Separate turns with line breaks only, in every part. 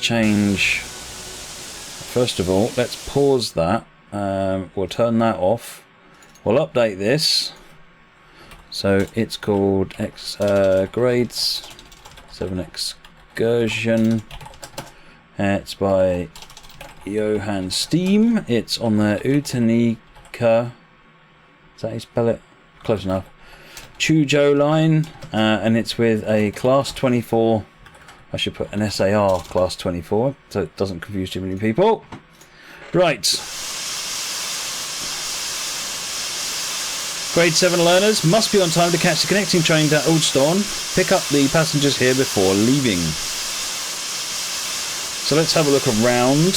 change. First of all, let's pause that. We'll turn that off. We'll update this. So it's called Grades 7 Excursion. It's by Johann Steam. It's on the Outeniqua. Is that how you spell it? Close enough. Choo Tjoe line, and it's with a Class 24. I should put an SAR Class 24 so it doesn't confuse too many people. Right. Grade 7 learners must be on time to catch the connecting train to Outeniqua. Pick up the passengers here before leaving. So let's have a look around.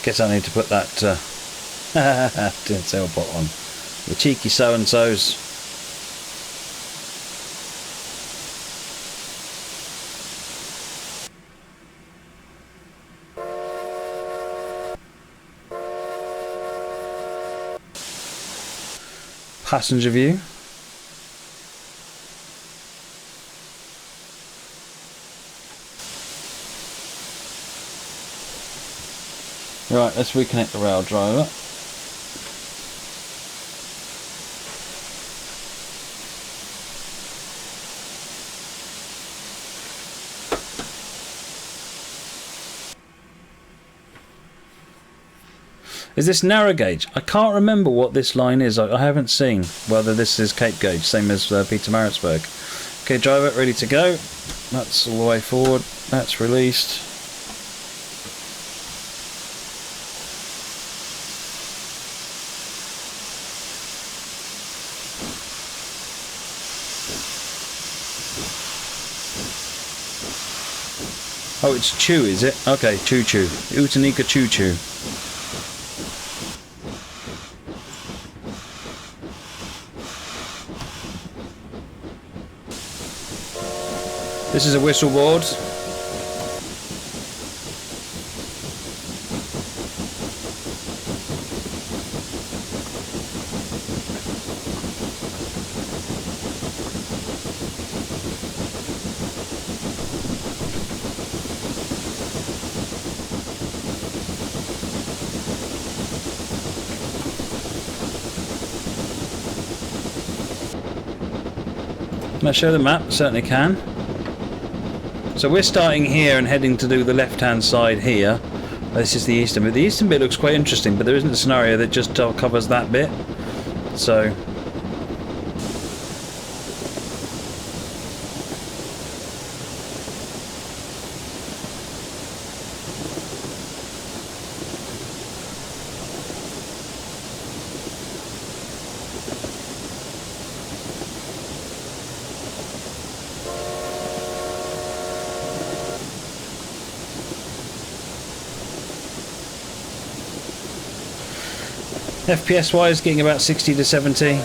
Guess I need to put that tin sail pot on. The cheeky so-and-sos. Passenger view. Right, let's reconnect the rail driver. Is this narrow gauge? I can't remember what this line is. I haven't seen whether this is Cape gauge, same as Peter Maritzburg. Okay, driver, ready to go. That's all the way forward. That's released. Oh, it's Choo, is it? Okay, Choo Tjoe. Outeniqua Choo Tjoe. This is a whistle board. Can I show the map? Certainly can. So we're starting here and heading to do the left-hand side here. This is the eastern bit. The eastern bit looks quite interesting, but there isn't a scenario that just covers that bit. So FPS wise, getting about 60 to 70.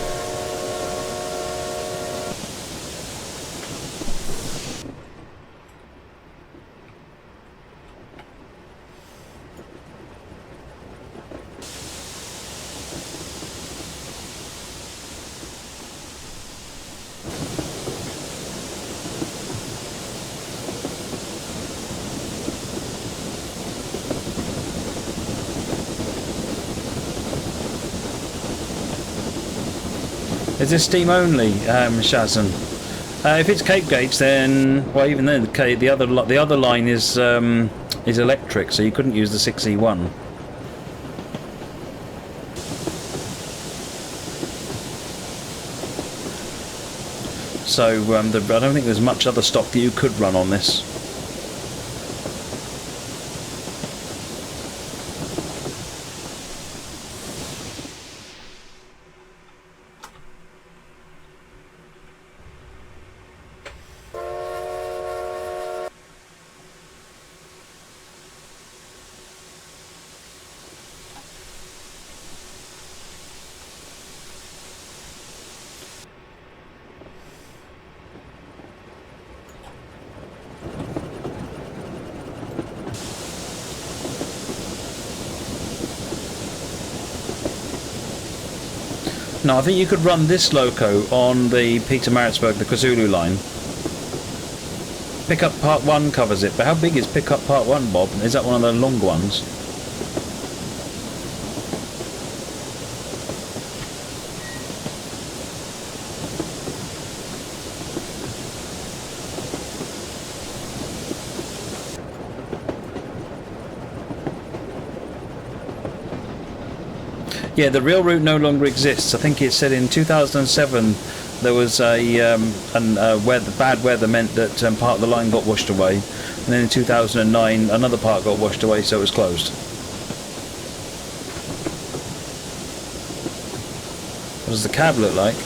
Is this steam only, Shazam? If it's Cape gauge, then well, even then the other line is electric, so you couldn't use the 6E1. So I don't think there's much other stock that you could run on this. No, I think you could run this loco on the Pietermaritzburg, the Kwazulu line. Pickup Part 1 covers it, but how big is Pickup Part 1, Bob? Is that one of the long ones? Yeah, the real route no longer exists. I think it said in 2007 there was bad weather meant that part of the line got washed away, and then in 2009 another part got washed away, so it was closed. What does the cab look like?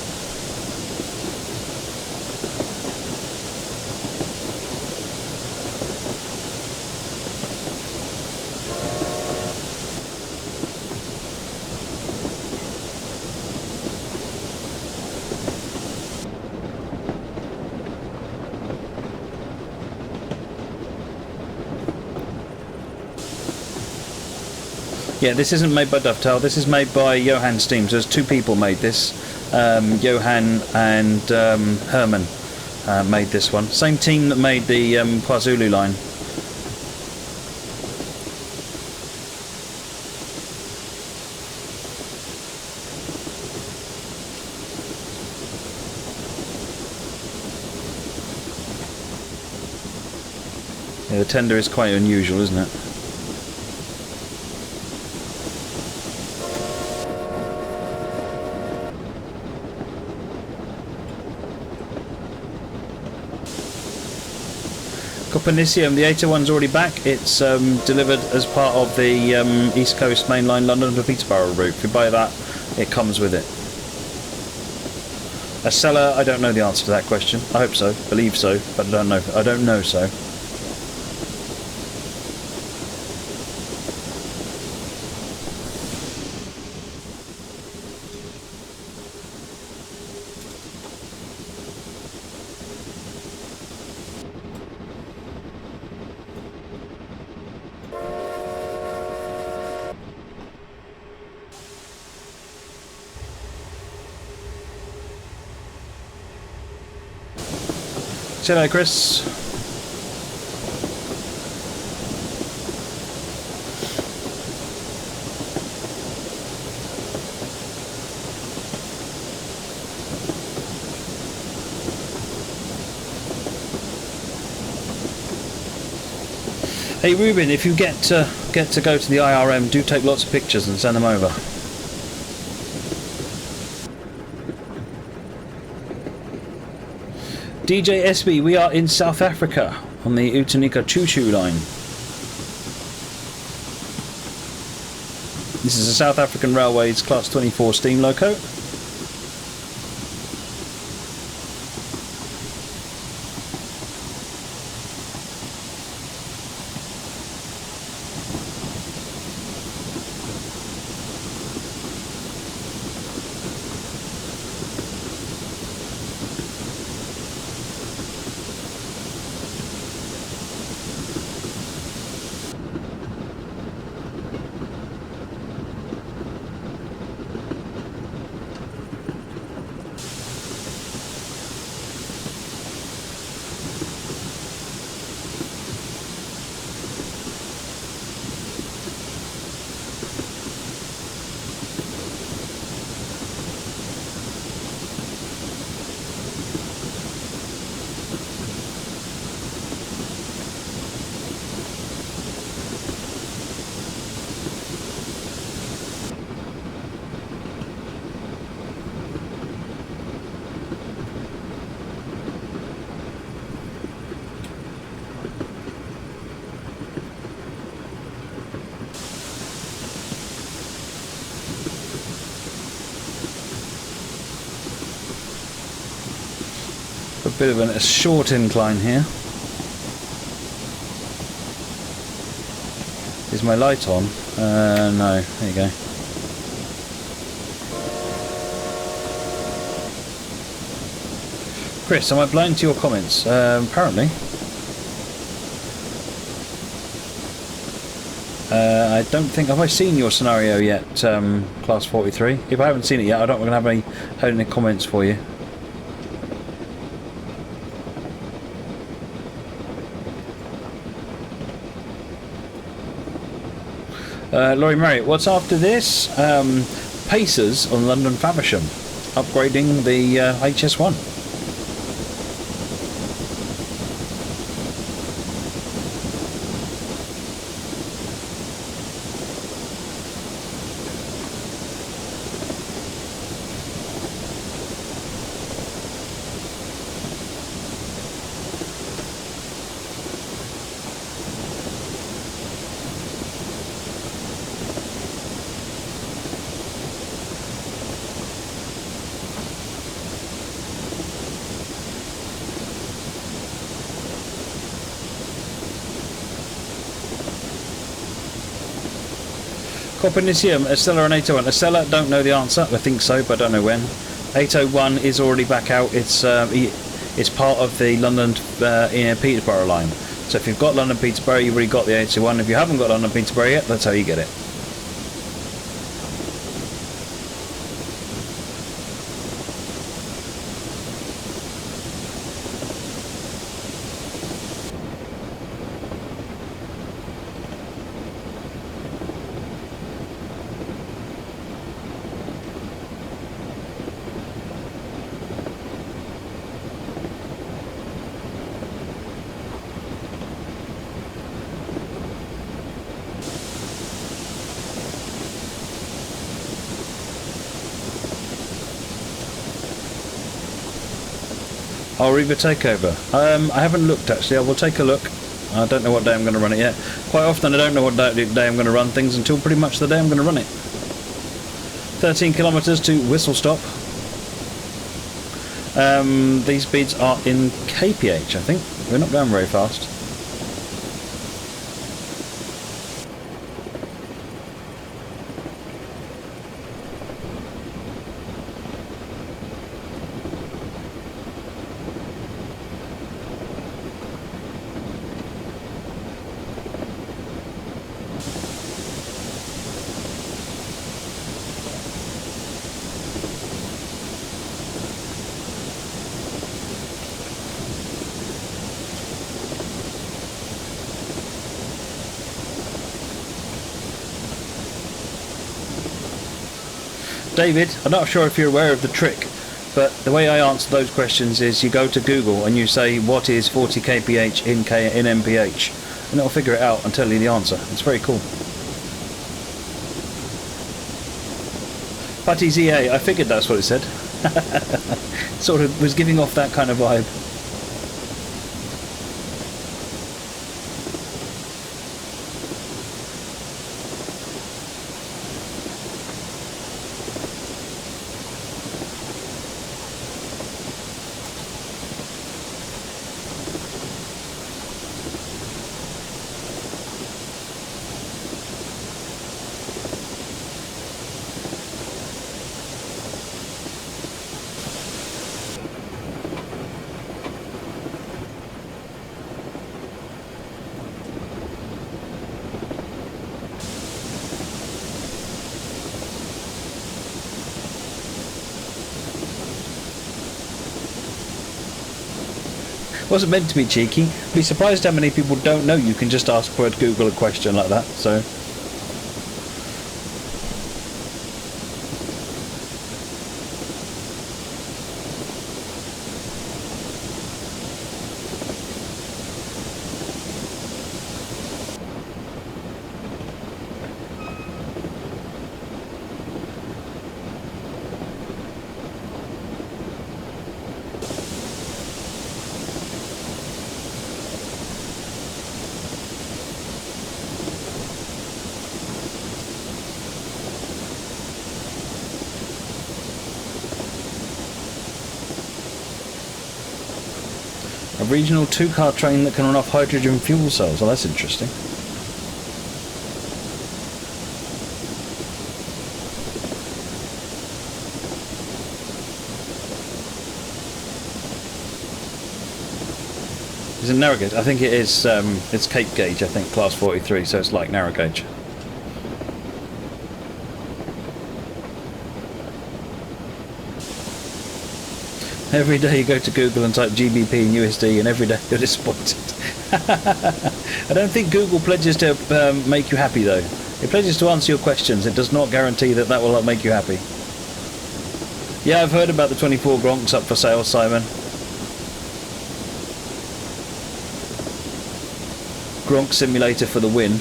Yeah, this isn't made by Dovetail, this is made by Johan Steam, so there's two people made this. Johan and Herman made this one. Same team that made the Kwazulu line. Yeah, the tender is quite unusual, isn't it? Copernicum, the 801's already back. It's delivered as part of the East Coast Mainline London to Peterborough route. If you buy that, it comes with it. A seller, I don't know the answer to that question. I hope so, believe so, but I don't know. I don't know so. Say hello, Chris. Hey Ruben, if you get to go to the IRM, do take lots of pictures and send them over. DJ SB, we are in South Africa on the Outeniqua Choo Tjoe line. This is a South African Railways Class 24 steam loco. A bit of a short incline here. Is my light on? No, there you go. Chris, am I blind to your comments? Apparently. I don't think... Have I seen your scenario yet, Class 43? If I haven't seen it yet, I don't have any comments for you. Laurie Marriott, what's after this? Pacers on London Faversham, upgrading the HS1. Copernicium, Estella and 801. Estella, don't know the answer. I think so, but I don't know when. 801 is already back out. It's part of the London Peterborough line. So if you've got London Peterborough, you've already got the 801. If you haven't got London Peterborough yet, that's how you get it. I'll Reba Takeover. I haven't looked actually. I will take a look. I don't know what day I'm going to run it yet. Quite often I don't know what day I'm going to run things until pretty much the day I'm going to run it. 13 kilometres to Whistle Stop. These speeds are in kph, I think. We're not going very fast. David, I'm not sure if you're aware of the trick, but the way I answer those questions is you go to Google and you say what is 40 kph in mph, and it'll figure it out and tell you the answer. It's very cool. Patty's EA, I figured that's what it said. Sort of was giving off that kind of vibe. Wasn't meant to be cheeky. Be surprised how many people don't know you can just ask for Google a question like that. So. A regional two-car train that can run off hydrogen fuel cells. Well, that's interesting. Is it narrow gauge? I think it is. It's Cape gauge. I think class 43, so it's like narrow gauge. Every day you go to Google and type GBP and USD, and every day you're disappointed. I don't think Google pledges to make you happy, though. It pledges to answer your questions. It does not guarantee that that will make you happy. Yeah, I've heard about the 24 Gronks up for sale, Simon. Gronk Simulator for the win.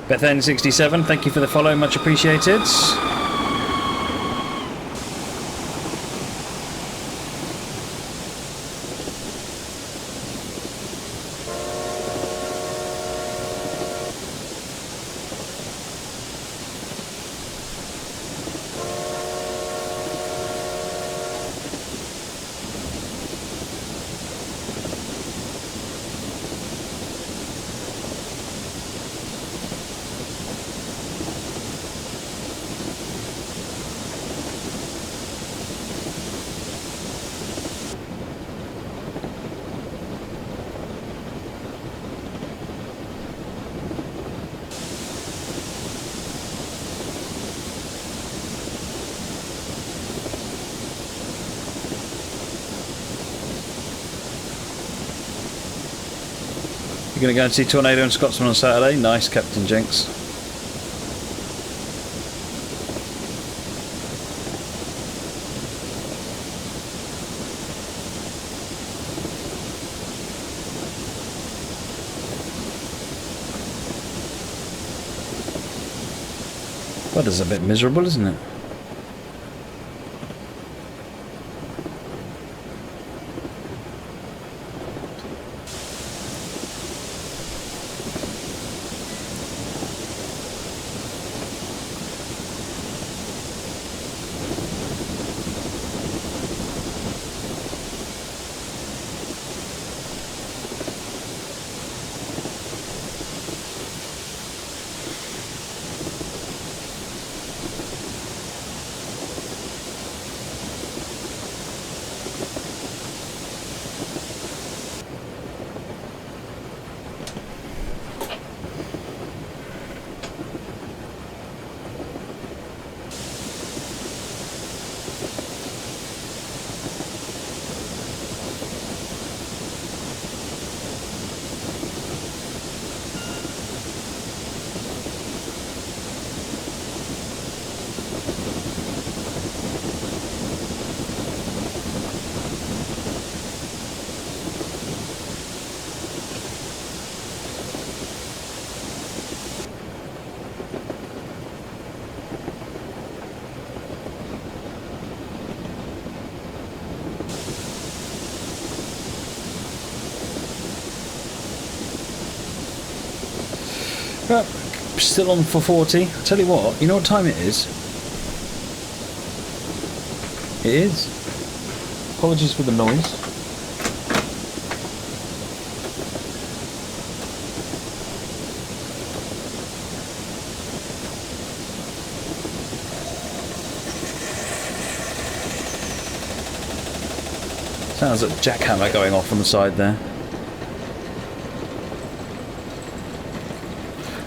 Bethen67, thank you for the follow, much appreciated. You're going to go and see Tornado and Scotsman on Saturday? Nice, Captain Jenks. Weather's a bit miserable, isn't it? Well, still on for 40. I'll tell you what, you know what time it is? It is. Apologies for the noise. Sounds like a jackhammer going off on the side there.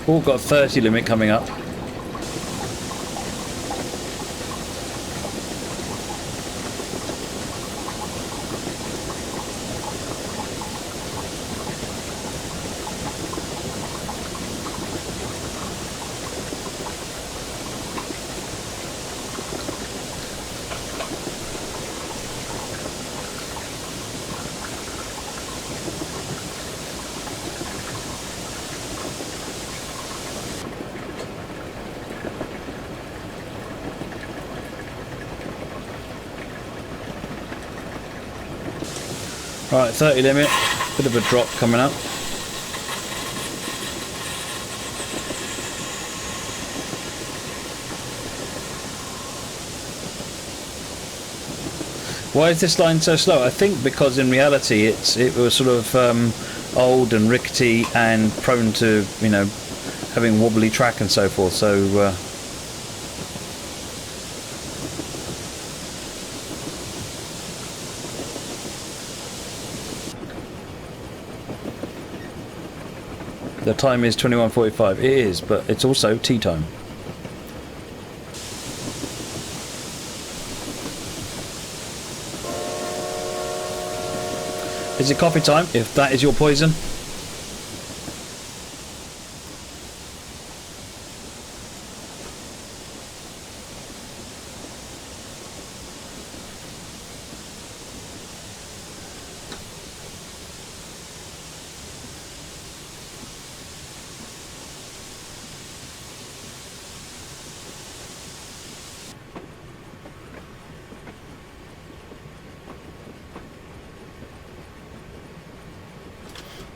Oh, got a 30 limit coming up. Right, 30 limit, bit of a drop coming up. Why is this line so slow? I think because in reality it was sort of old and rickety and prone to, you know, having wobbly track and so forth. So The time is 21:45. It is, but it's also tea time. Is it coffee time? If that is your poison.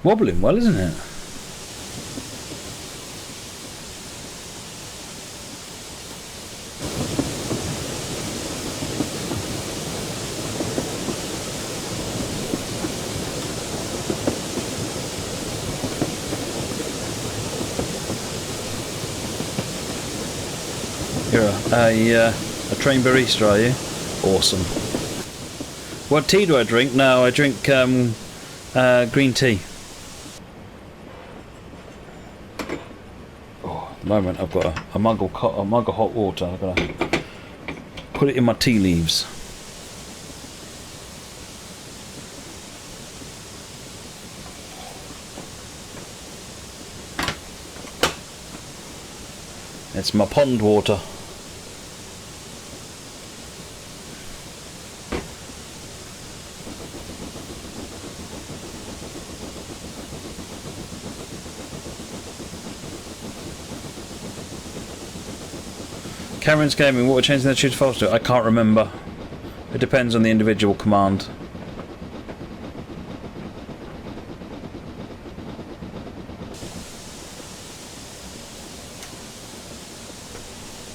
Wobbling well, isn't it? You're a train barista, are you? Awesome. What tea do I drink? No, I drink green tea. Moment I've got a mug of hot water. I've got to put it in my tea leaves. It's my pond water. Cameron's Gaming, what we're changing the shooter files to? I can't remember. It depends on the individual command.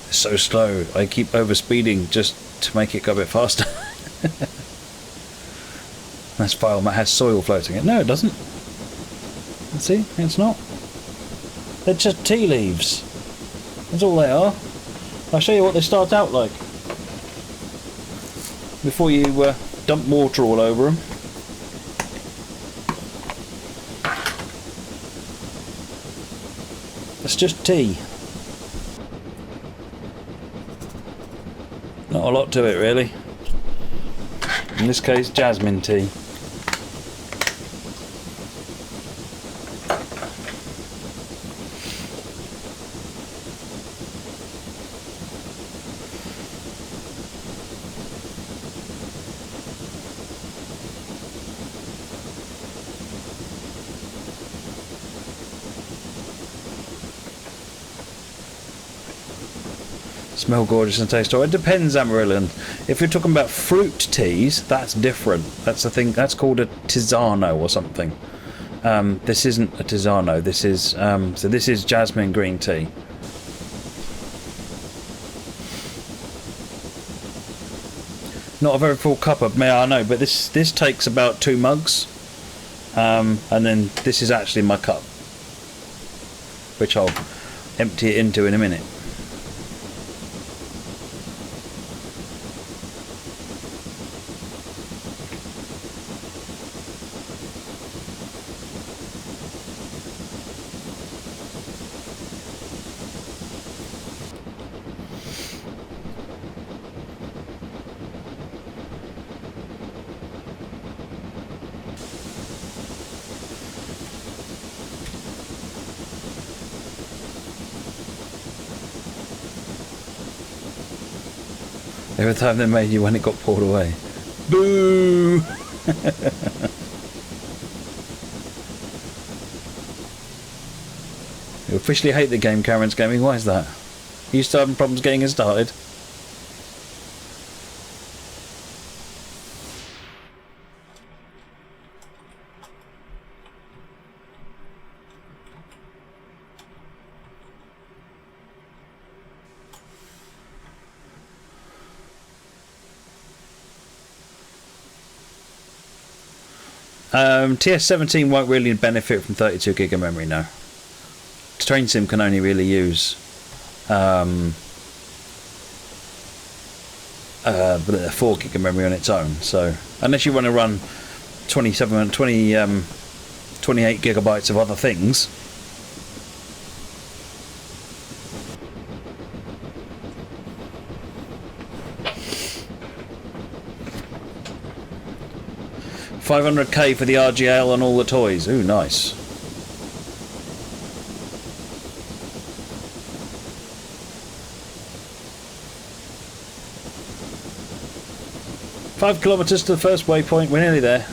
It's so slow. I keep overspeeding just to make it go a bit faster. This file has soil floating in it. No, it doesn't. See, it's not. They're just tea leaves. That's all they are. I'll show you what they start out like before you dump water all over them. It's just tea. Not a lot to it really. In this case, jasmine tea. Smell gorgeous and taste. It depends, Amarillo. If you're talking about fruit teas, that's different. That's a thing. That's called a tisano or something. This isn't a tisano. This is so. This is jasmine green tea. Not a very full cup of me, I know, but this takes about 2 mugs, and then this is actually my cup, which I'll empty it into in a minute. Every time they made you when it got poured away. Boo! You officially hate the game, Cameron's Gaming. Why is that? You still having problems getting it started? TS17 won't really benefit from 32 gig of memory now. Train Sim can only really use 4 gig of memory on its own. So unless you want to run 28 gigabytes of other things, 500k for the RGL and all the toys. Ooh, nice. Five kilometres to the first waypoint. We're nearly there.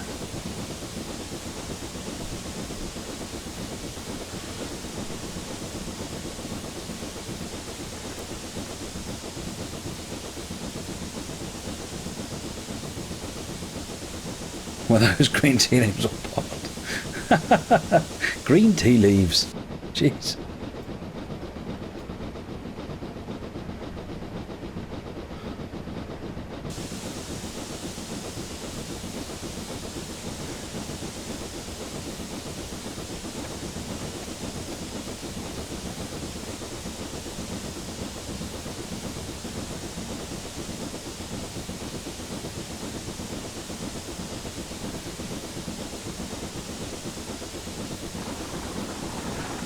Were those green tea leaves on pot? Green tea leaves. Jeez.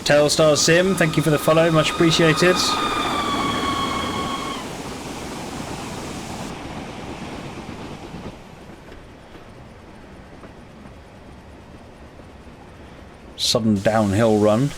Telstar Sim, thank you for the follow, much appreciated. Sudden downhill run.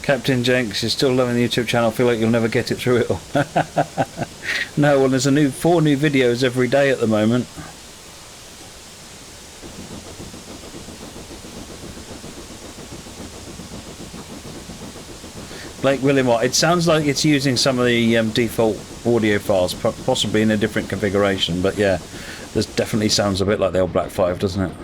Captain Jenks, you're still loving the YouTube channel. I feel like you'll never get it through it all. No, well, there's 4 new videos every day at the moment. Blake William Watt, it sounds like it's using some of the default audio files, possibly in a different configuration, but yeah, this definitely sounds a bit like the old Black 5, doesn't it?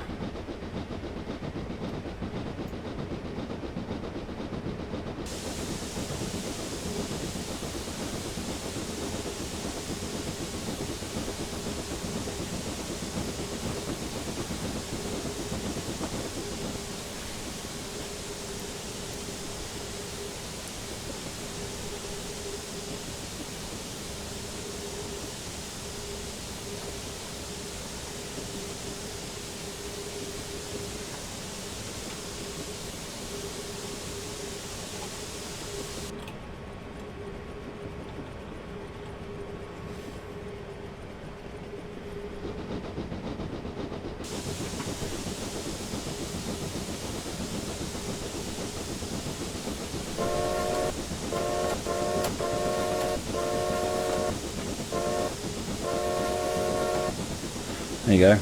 There you go.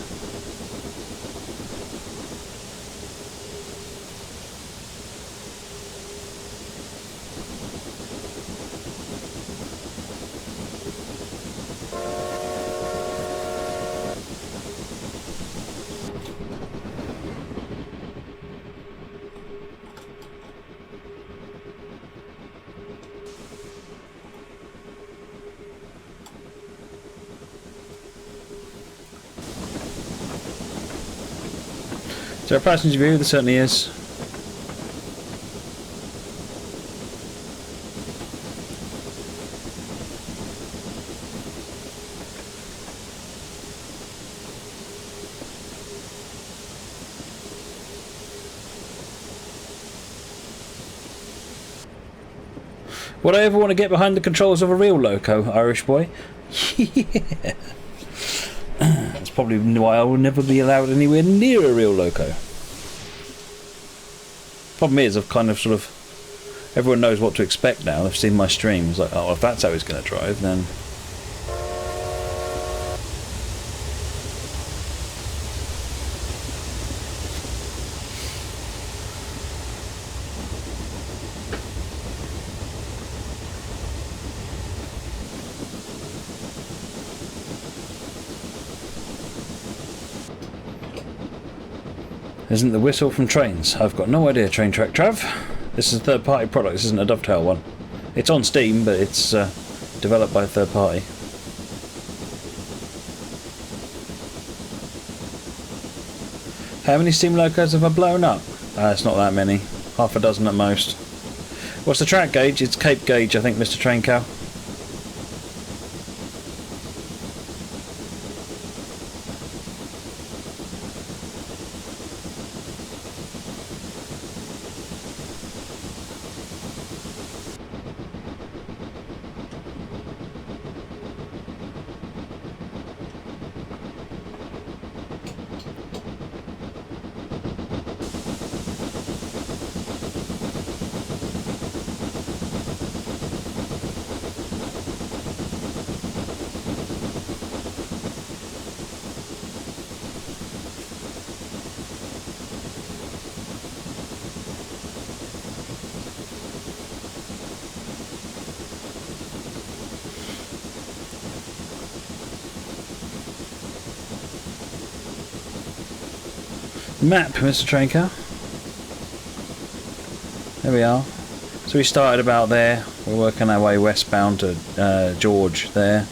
Is there a passenger view? There certainly is. Would I ever want to get behind the controls of a real loco, Irish boy? Yeah. That's probably why I will never be allowed anywhere near a real loco. Problem is, I've kind of sort of... Everyone knows what to expect now. They've seen my streams. Like, oh, if that's how he's going to drive, then... Isn't the whistle from trains? I've got no idea, Train Track Trav. This is a third-party product, this isn't a Dovetail one. It's on Steam, but it's developed by a third party. How many steam locos have I blown up? It's not that many. Half a dozen at most. What's the track gauge? It's Cape gauge, I think, Mr. Train Cow. Map, Mr. Train Car. There we are. So we started about there. We're working our way westbound to George there,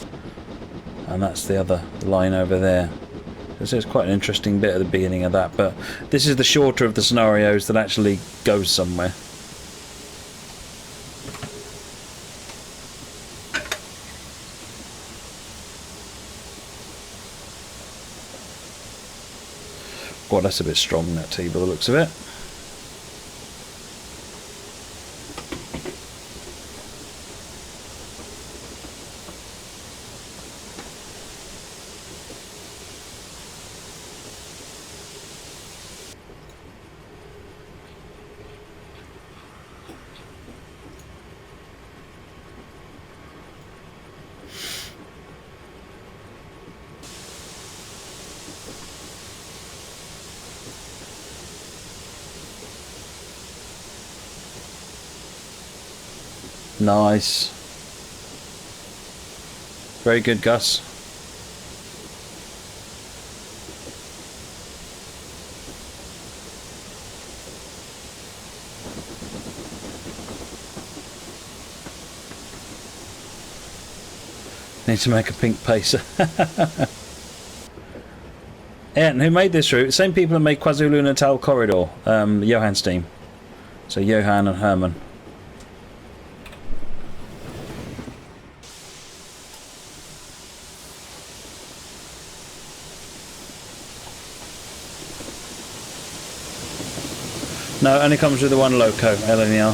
and that's the other line over there. This is quite an interesting bit at the beginning of that, but this is the shorter of the scenarios that actually goes somewhere. God, that's a bit strong, that tea, by the looks of it. Nice. Very good, Gus. Need to make a pink pacer. Yeah, and who made this route? Same people that made KwaZulu-Natal Corridor. Johan's team. So Johan and Herman. No, it only comes with the one loco, LNER.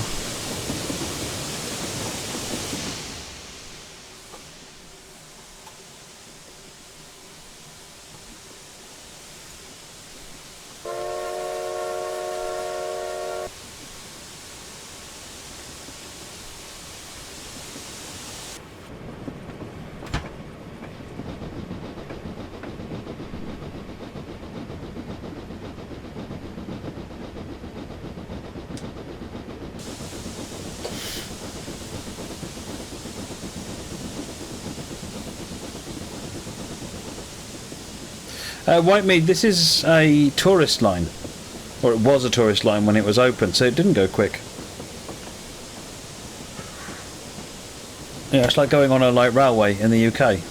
Whitemead, this is a tourist line, or it was a tourist line when it was open, so it didn't go quick. Yeah, it's like going on a light railway in the UK.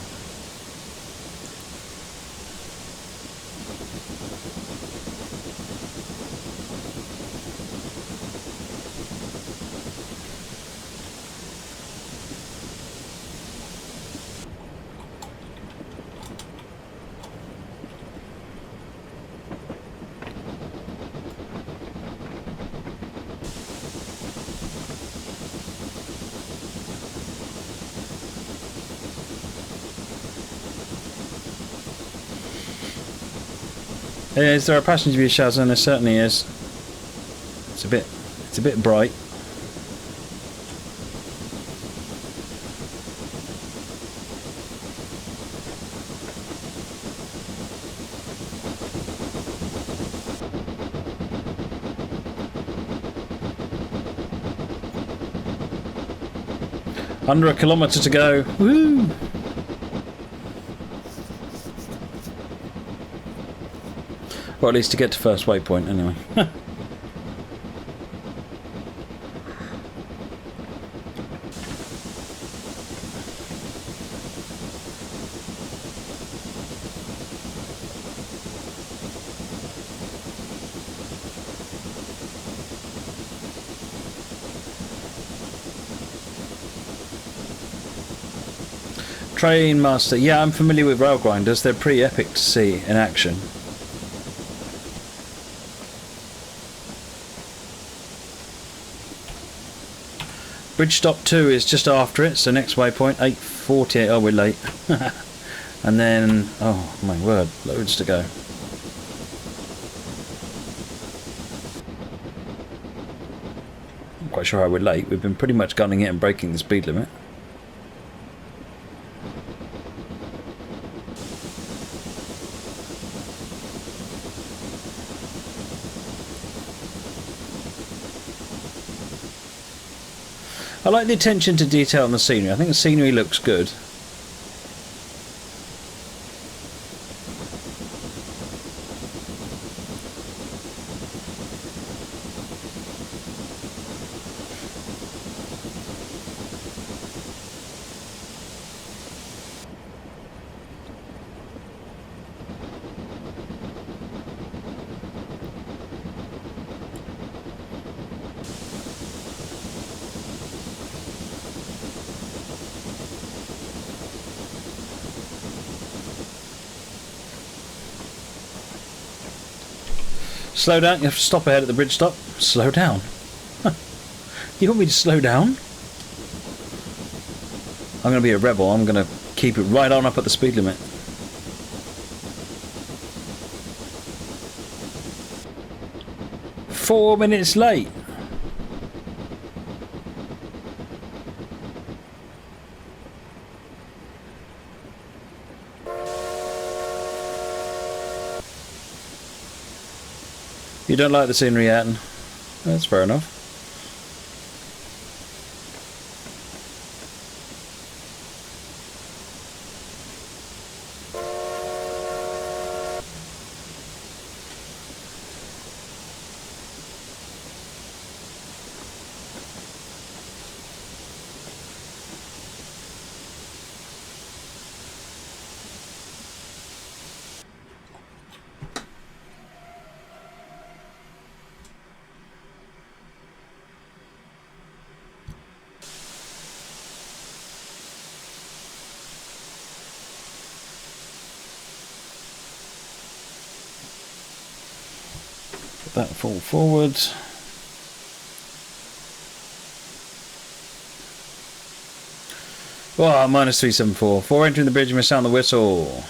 Is there a passenger view Shazza? There certainly is. It's a bit bright. Under a kilometre to go. Woo! Or at least to get to first waypoint, anyway. Train Master. Yeah, I'm familiar with rail grinders. They're pretty epic to see in action. Bridge stop 2 is just after it, so next waypoint, 8:48. Oh, we're late. And then, oh my word, loads to go. I'm quite sure how we're late. We've been pretty much gunning it and breaking the speed limit. I like the attention to detail on the scenery. I think the scenery looks good. Slow down. You have to stop ahead at the bridge stop. Slow down. You want me to slow down? I'm going to be a rebel. I'm going to keep it right on up at the speed limit. Four minutes late. You don't like the scenery, Atten? That's fair enough. That fall forward. Oh, minus 374. 4 entering the bridge, miss sound the whistle.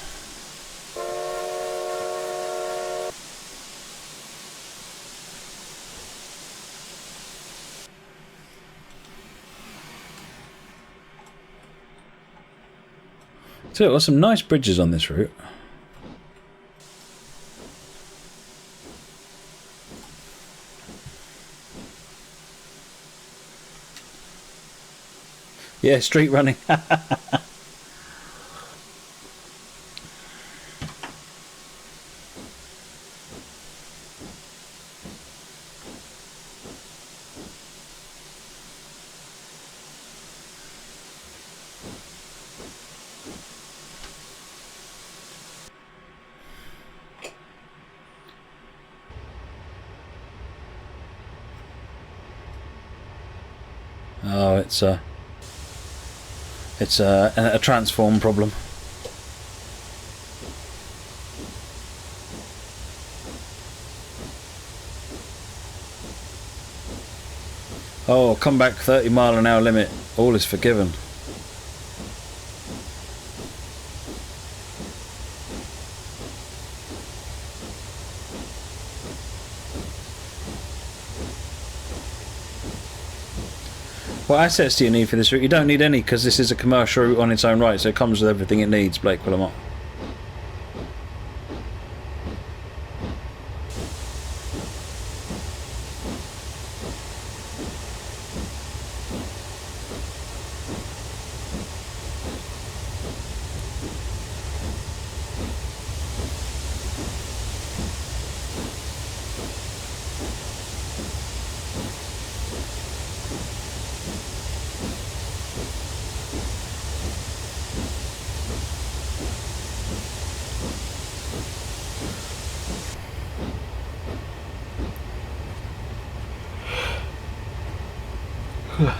So, there are some nice bridges on this route. Yeah, street running. Oh, it's a transform problem. Oh, come back 30-mile-an-hour limit. All is forgiven. What assets do you need for this route? You don't need any, because this is a commercial route on its own right, so it comes with everything it needs, Blake Willamette. As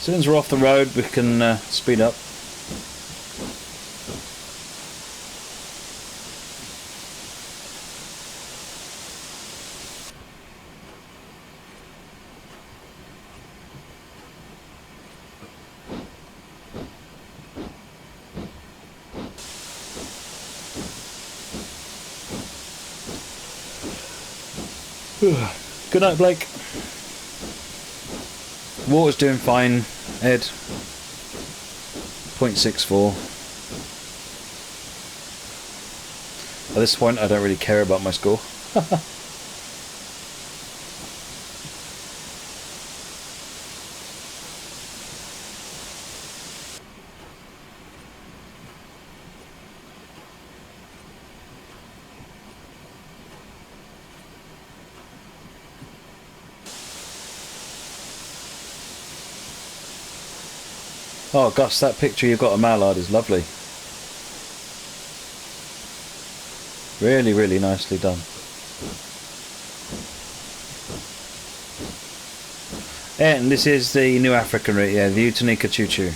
soon as we're off the road, we can speed up. Good night, Blake. Water's doing fine, Ed. 0.64. At this point, I don't really care about my score. Oh, Gus, that picture you've got of Mallard is lovely. Really, really nicely done. Yeah, and this is the New African route, yeah, the Outeniqua Choo Tjoe.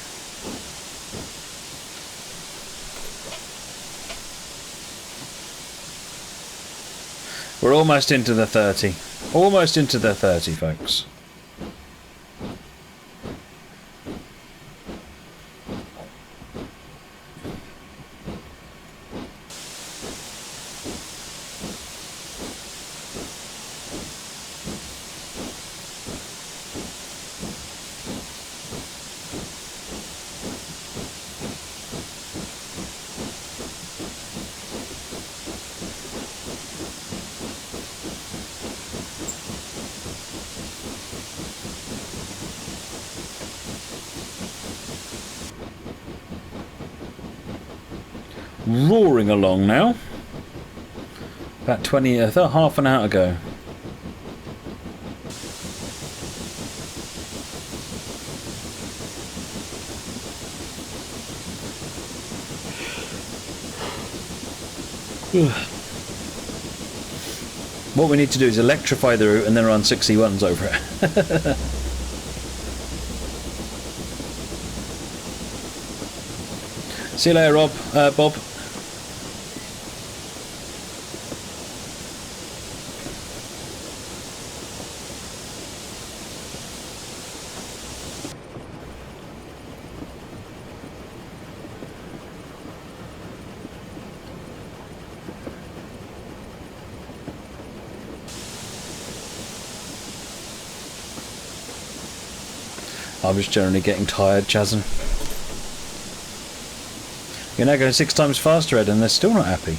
We're almost into the 30. Almost into the 30, folks. Roaring along now. About 20, half an hour ago. What we need to do is electrify the route and then run 61s over it. See you later, Bob. I'm just generally getting tired, Chasm. You're now going 6 times faster, Ed, and they're still not happy.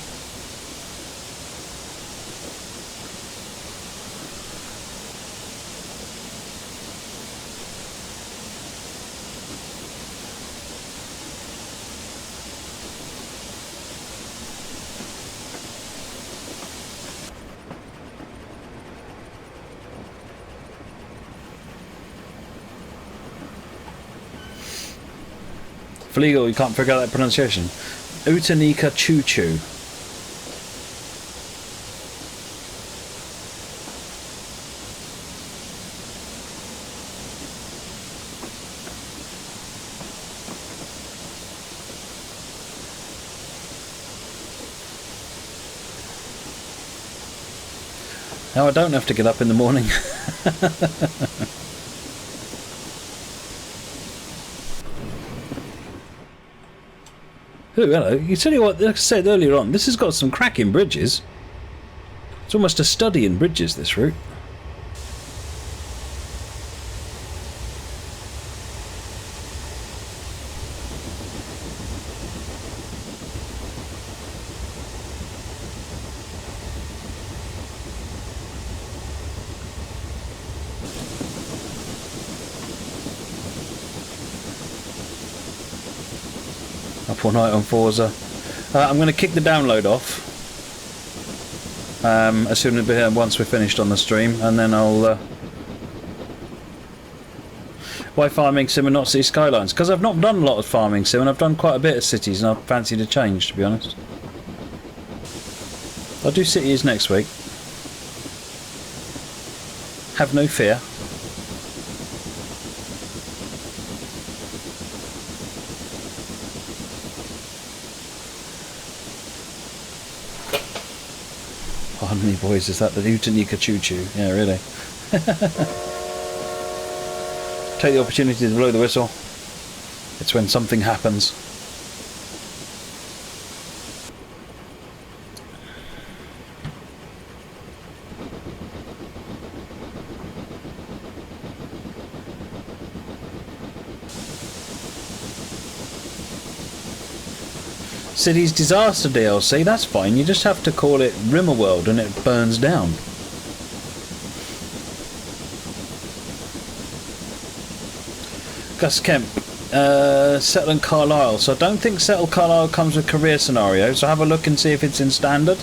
Fleagle, you can't figure out that pronunciation. Outeniqua Choo Tjoe. Now I don't have to get up in the morning. Oh, hello. You tell you what, like I said earlier on, this has got some cracking bridges. It's almost a study in bridges, this route. Up all night on Forza. I'm going to kick the download off. as soon as once we're finished on the stream, and then I'll. Why farming sim and not city skylines? Because I've not done a lot of farming sim, and I've done quite a bit of cities, and I've fancied a change, to be honest. I'll do cities next week. Have no fear. Pardon me, boys, is that the Outeniqua Choo Tjoe? Yeah, really. Take the opportunity to blow the whistle. It's when something happens. Cities Disaster DLC, that's fine. You just have to call it Rimmerworld and it burns down. Gus Kemp, Settle in Carlisle. So I don't think Settle Carlisle comes with career scenario, so have a look and see if it's in standard.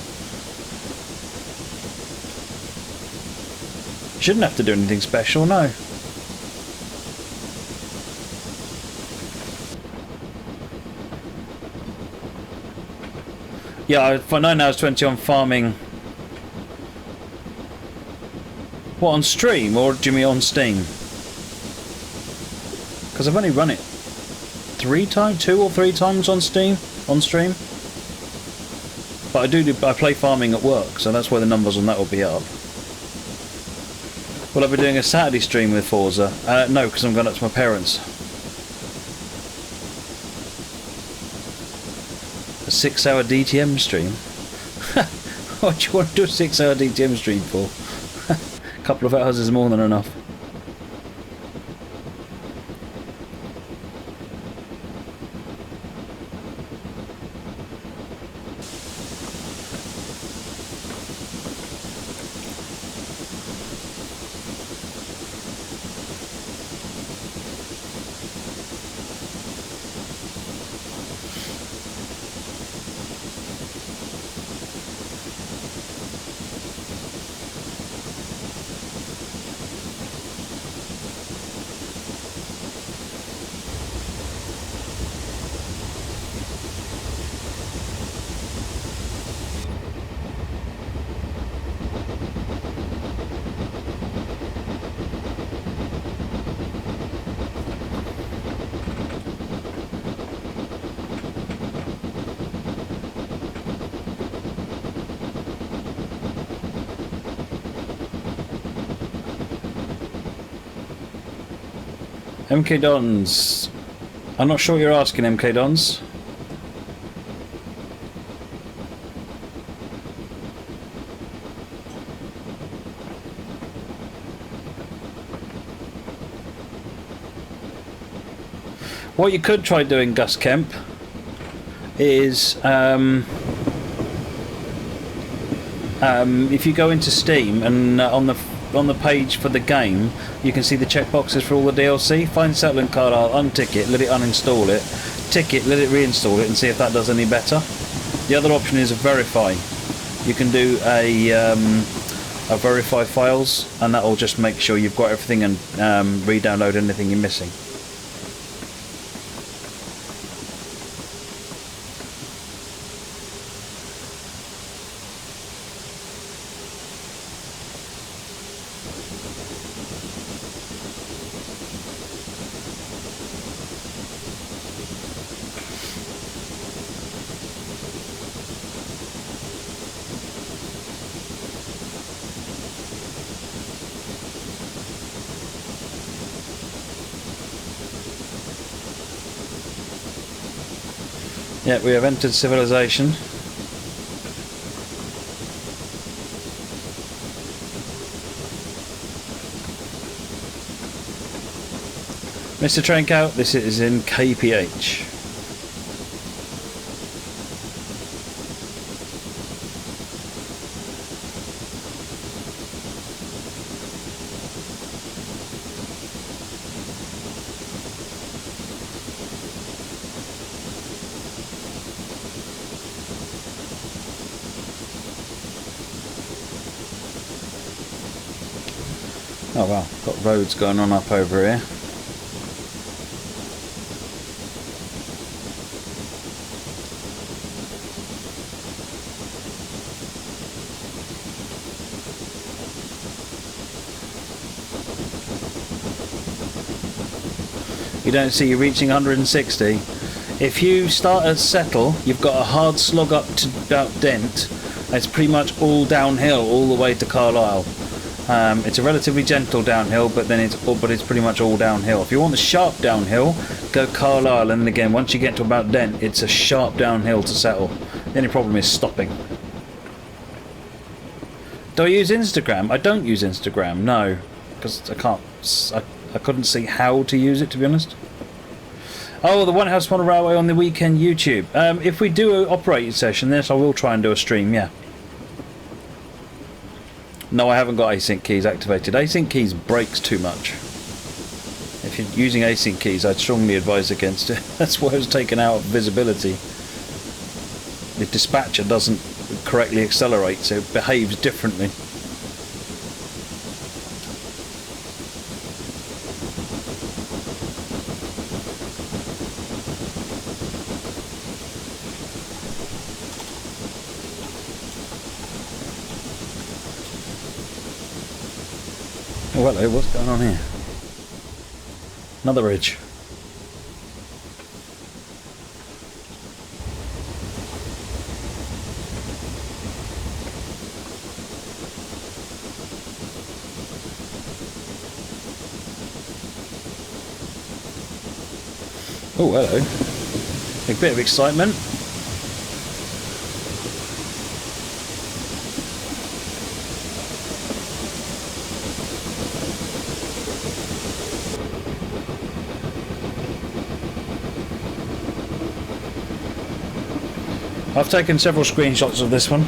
Shouldn't have to do anything special, no. Yeah, for 9 hours 20 on farming. What, on stream or do you mean on Steam? Because I've only run it 2 or 3 times on stream. But I play farming at work, so that's why the numbers on that will be up. Will I be doing a Saturday stream with Forza? No, because I'm going up to my parents. A 6-hour DTM stream? What do you want to do a 6-hour DTM stream for? A couple of hours is more than enough. MK Dons. I'm not sure what you're asking, MK Dons. What you could try doing, Gus Kemp, is if you go into Steam and on the page for the game, you can see the checkboxes for all the DLC. Find Settle in Carlisle, untick it, let it uninstall it, tick it, let it reinstall it, and see if that does any better. The other option is a verify. You can do a verify files, and that will just make sure you've got everything and re-download anything you're missing. Yeah, we have entered civilization. Mr. Trenkout, this is in KPH. Oh wow, got roads going on up over here. You don't see you reaching 160. If you start at Settle, you've got a hard slog up to about Dent. It's pretty much all downhill all the way to Carlisle. It's a relatively gentle downhill, but then it's pretty much all downhill. If you want the sharp downhill, go Carlisle, and then again once you get to about Dent, it's a sharp downhill to Settle. The only problem is stopping. Do I use Instagram? I don't use Instagram, no, because I couldn't see how to use it, to be honest. Oh, the One House Model Railway on the weekend YouTube. If we do an operating session, yes, I will try and do a stream, yeah. No, I haven't got async keys activated. Async keys breaks too much. If you're using async keys, I'd strongly advise against it. That's why it was taken out of visibility. The dispatcher doesn't correctly accelerate, so it behaves differently. Oh, hello, what's going on here? Another ridge. Oh, hello. A bit of excitement. I've taken several screenshots of this one.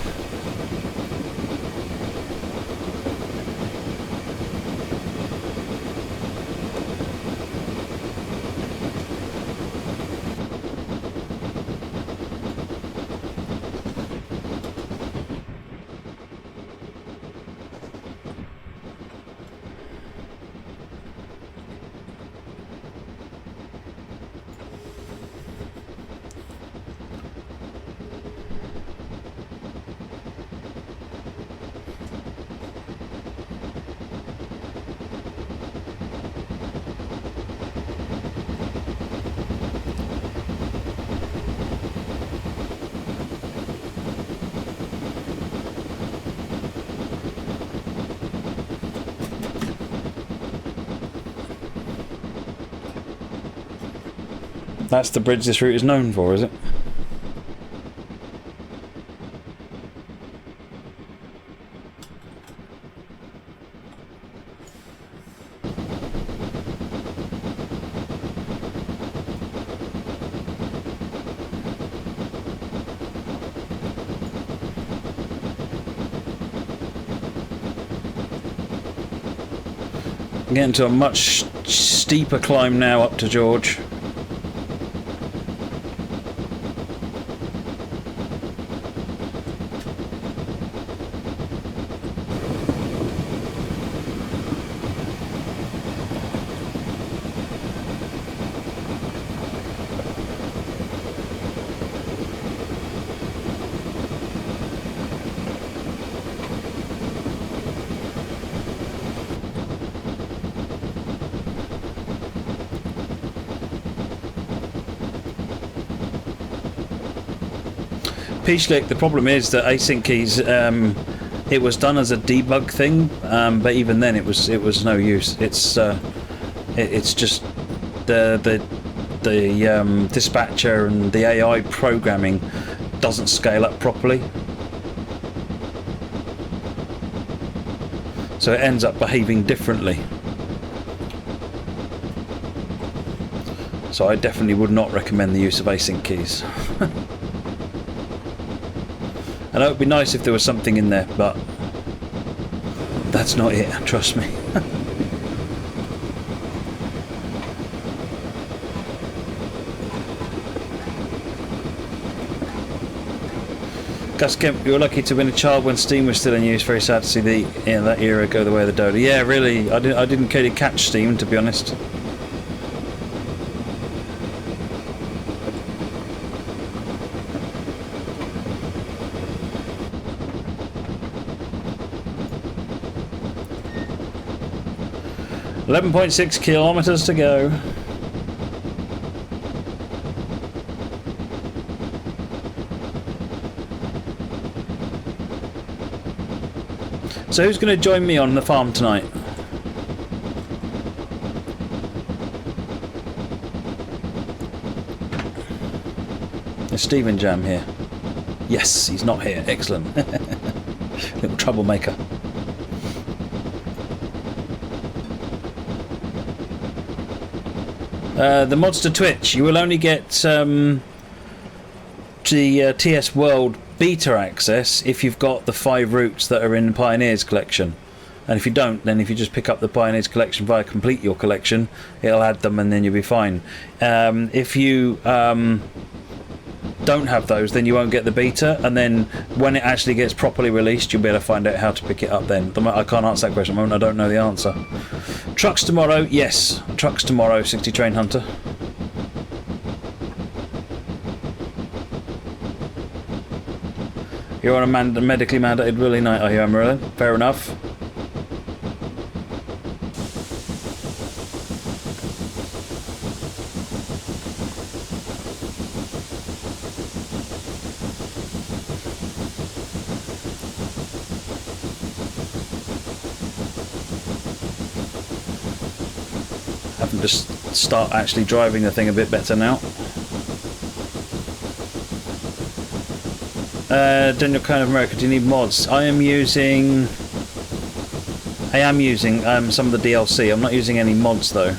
That's the bridge this route is known for, is it? I'm getting to a much steeper climb now up to George. Peachlick, the problem is that async keys, it was done as a debug thing, but even then it was no use. It's just the dispatcher and the AI programming doesn't scale up properly, so it ends up behaving differently. So I definitely would not recommend the use of async keys. I know it would be nice if there was something in there, but that's not it, trust me. Gus Kemp, you were lucky to win a child when Steam was still in use. Very sad to see that era go the way of the dodo. Yeah, really, I didn't really catch Steam, to be honest. .6 kilometers to go. So who's going to join me on the farm tonight? Is Stephen Jam here? Yes, he's not here. Excellent. Little troublemaker. The mods to Twitch, you will only get the TS World beta access if you've got the 5 routes that are in the Pioneers collection, and if you don't, then if you just pick up the Pioneers collection via complete your collection, it'll add them and then you'll be fine. If you don't have those, then you won't get the beta, and then when it actually gets properly released, you'll be able to find out how to pick it up then. I can't answer that question at the moment, I don't know the answer. Trucks tomorrow, yes, trucks tomorrow, 60 Train Hunter. You're on a medically mandated rally night, are you, Merlin? Fair enough. Having to start actually driving the thing a bit better now. Daniel Kind of America, do you need mods? I am using some of the DLC. I'm not using any mods though.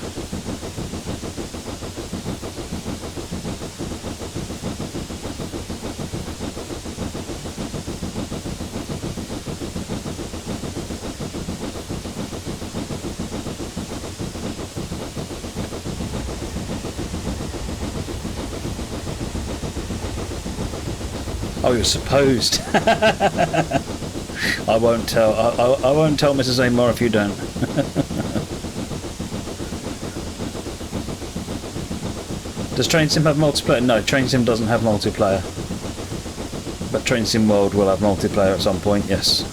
Oh, you're supposed. I won't tell. I won't tell Mrs. Amor if you don't. Does Train Sim have multiplayer? No, Train Sim doesn't have multiplayer. But Train Sim World will have multiplayer at some point. Yes.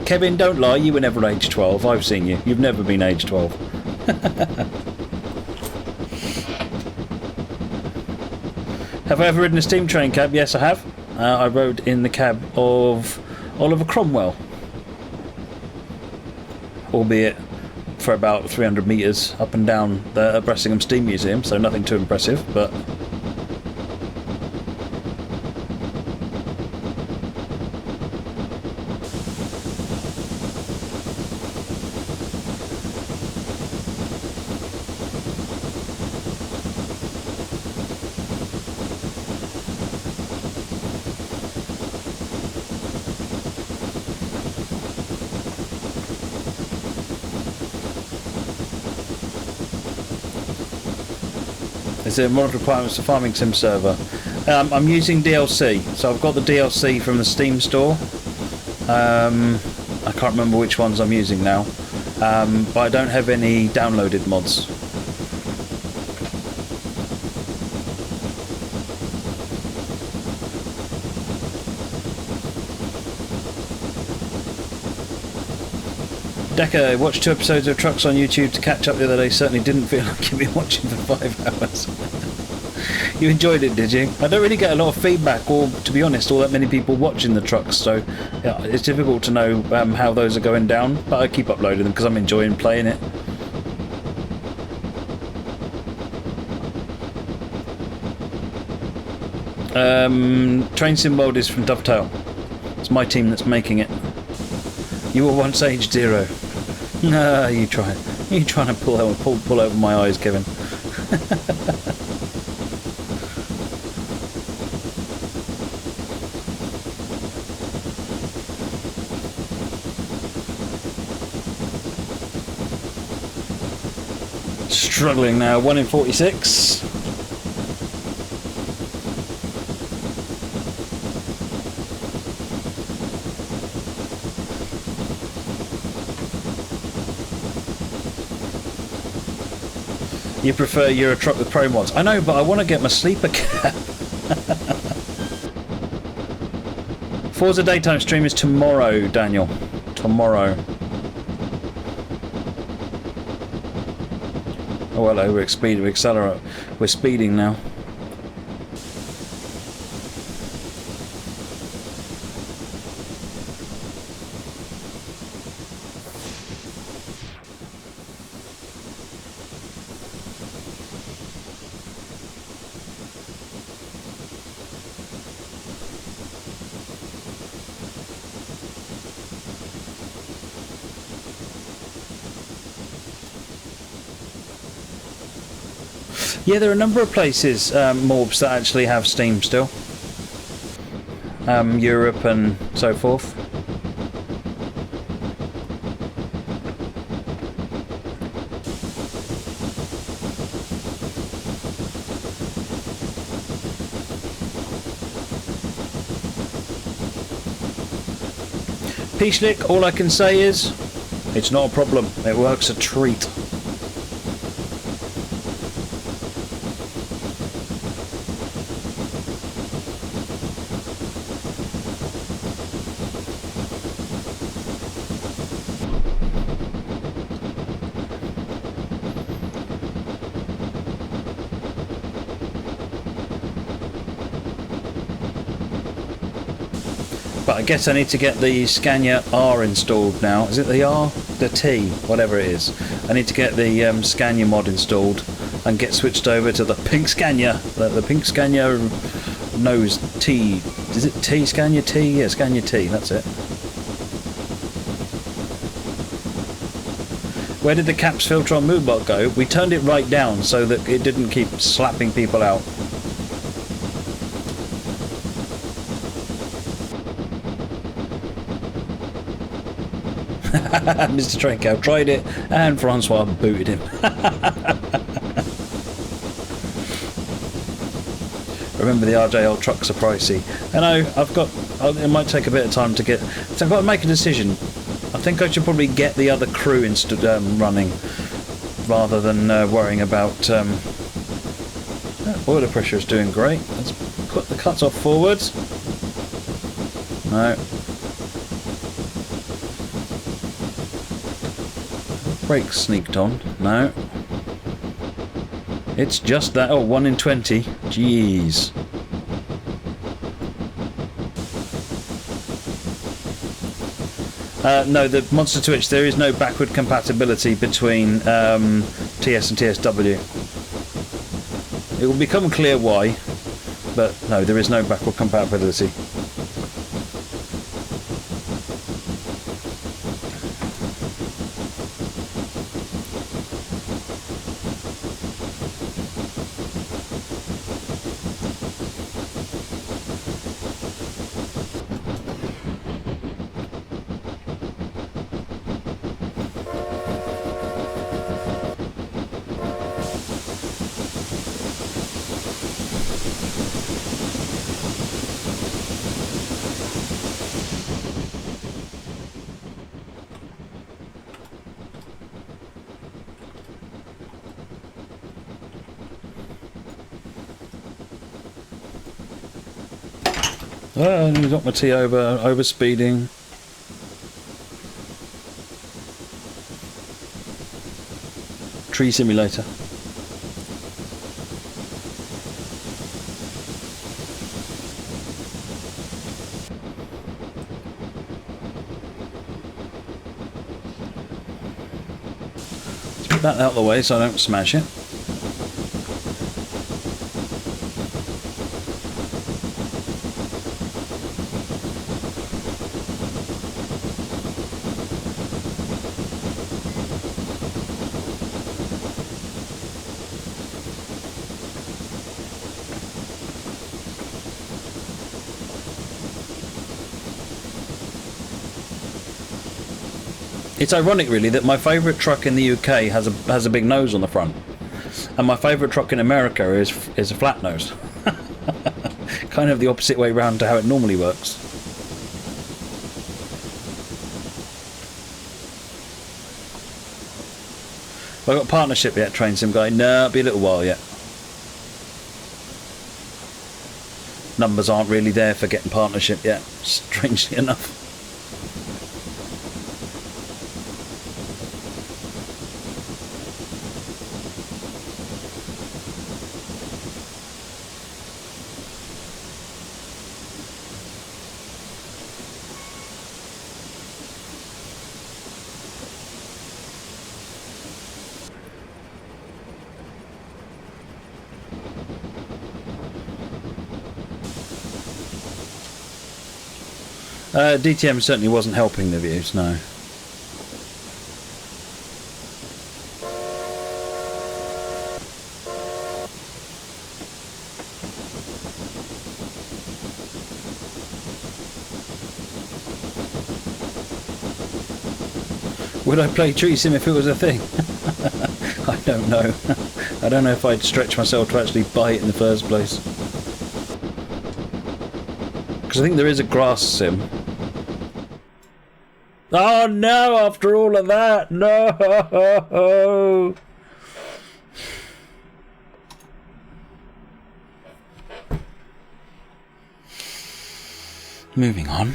Kevin, don't lie, you were never age 12. I've seen you. You've never been age 12. Have I ever ridden a steam train cab? Yes, I have. I rode in the cab of Oliver Cromwell. Albeit for about 300 metres up and down the Bressingham Steam Museum, so nothing too impressive, but... Is there mod requirements for Farming Sim server? I'm using DLC, so I've got the DLC from the Steam store. I can't remember which ones I'm using now, but I don't have any downloaded mods. Decker, I watched 2 episodes of Trucks on YouTube to catch up the other day. Certainly didn't feel like you've been watching for 5 hours. You enjoyed it, did you? I don't really get a lot of feedback, or to be honest, all that many people watching the trucks, so yeah, it's difficult to know how those are going down, but I keep uploading them because I'm enjoying playing it. Train Sim World is from Dovetail. It's my team that's making it. You were once age 0. No, you trying to pull over my eyes, Kevin. Struggling now, 1 in 46. You prefer Euro Truck with Pro mods? I know, but I want to get my sleeper cap. Forza daytime stream is tomorrow, Daniel. Tomorrow. Oh hello, we're speeding, we accelerate. We're speeding now. Yeah, there are a number of places, Morbs, that actually have Steam still. Europe and so forth. Peachlick, all I can say is, it's not a problem. It works a treat. But I guess I need to get the Scania R installed now. Is it the R? The T? Whatever it is. I need to get the Scania mod installed and get switched over to the pink Scania. The pink Scania knows T. Is it T? Scania T? Yeah, Scania T. That's it. Where did the caps filter on Moonbot go? We turned it right down so that it didn't keep slapping people out. Mr. Trenko tried it and Francois booted him. Remember, the RJL trucks are pricey. I know, it might take a bit of time to get, so I've got to make a decision. I think I should probably get the other crew running rather than worrying about oiler pressure is doing great. Let's put the cuts off forwards. No. Brakes sneaked on. No. It's just that. Oh, 1 in 20. Jeez. No, the Monster Twitch, there is no backward compatibility between TS and TSW. It will become clear why, but no, there is no backward compatibility. Oh, I got my T over speeding. Tree simulator. Let's put that out of the way so I don't smash it. It's ironic, really, that my favourite truck in the UK has a big nose on the front, and my favourite truck in America is a flat nose. Kind of the opposite way round to how it normally works. Have I got partnership yet, Train Sim Guy? No, it'll be a little while yet. Numbers aren't really there for getting partnership yet, strangely enough. DTM certainly wasn't helping the views, no. Would I play Tree Sim if it was a thing? I don't know. I don't know if I'd stretch myself to actually buy it in the first place. Because I think there is a grass sim. Oh no, after all of that, no! Moving on.